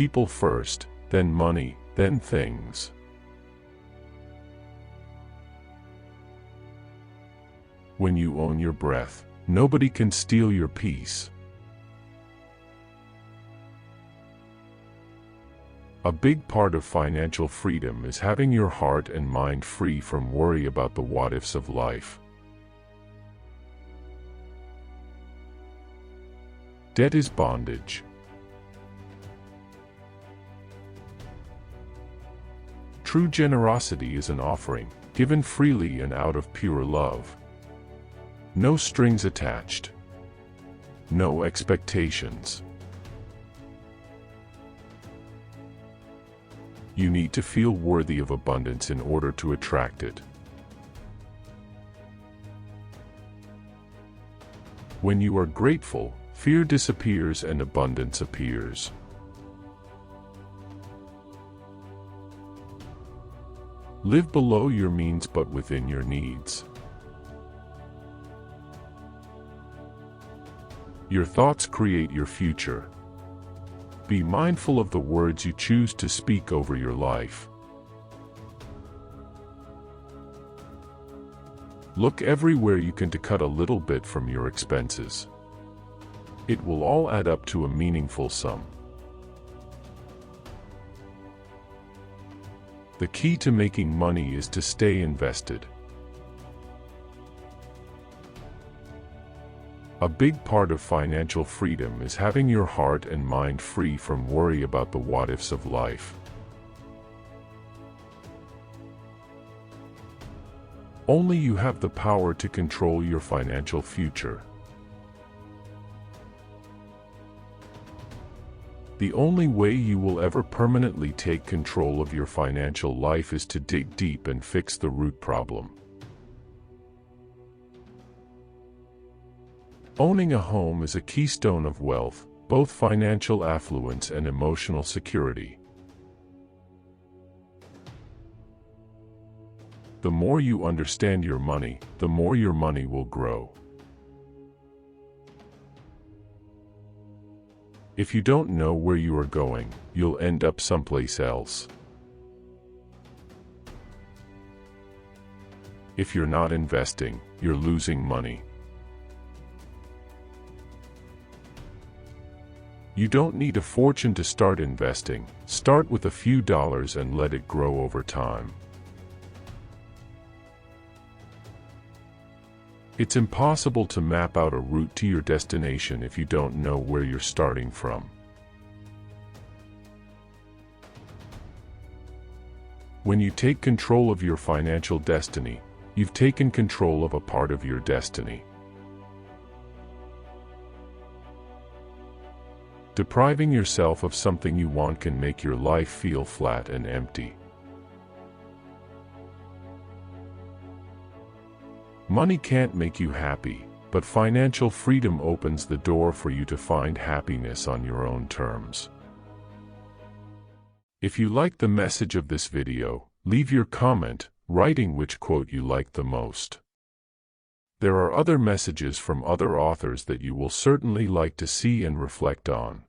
people first, then money, then things. When you own your breath, nobody can steal your peace. A big part of financial freedom is having your heart and mind free from worry about the what-ifs of life. Debt is bondage. True generosity is an offering, given freely and out of pure love. No strings attached. No expectations. You need to feel worthy of abundance in order to attract it. When you are grateful, fear disappears and abundance appears. Live below your means but within your needs. Your thoughts create your future. Be mindful of the words you choose to speak over your life. Look everywhere you can to cut a little bit from your expenses. It will all add up to a meaningful sum. The key to making money is to stay invested. A big part of financial freedom is having your heart and mind free from worry about the what-ifs of life. Only you have the power to control your financial future. The only way you will ever permanently take control of your financial life is to dig deep and fix the root problem. Owning a home is a keystone of wealth, both financial affluence and emotional security. The more you understand your money, the more your money will grow. If you don't know where you are going, you'll end up someplace else. If you're not investing, you're losing money. You don't need a fortune to start investing. Start with a few dollars and let it grow over time. It's impossible to map out a route to your destination if you don't know where you're starting from. When you take control of your financial destiny, you've taken control of a part of your destiny. Depriving yourself of something you want can make your life feel flat and empty. Money can't make you happy, but financial freedom opens the door for you to find happiness on your own terms. If you liked the message of this video, leave your comment, writing which quote you liked the most. There are other messages from other authors that you will certainly like to see and reflect on.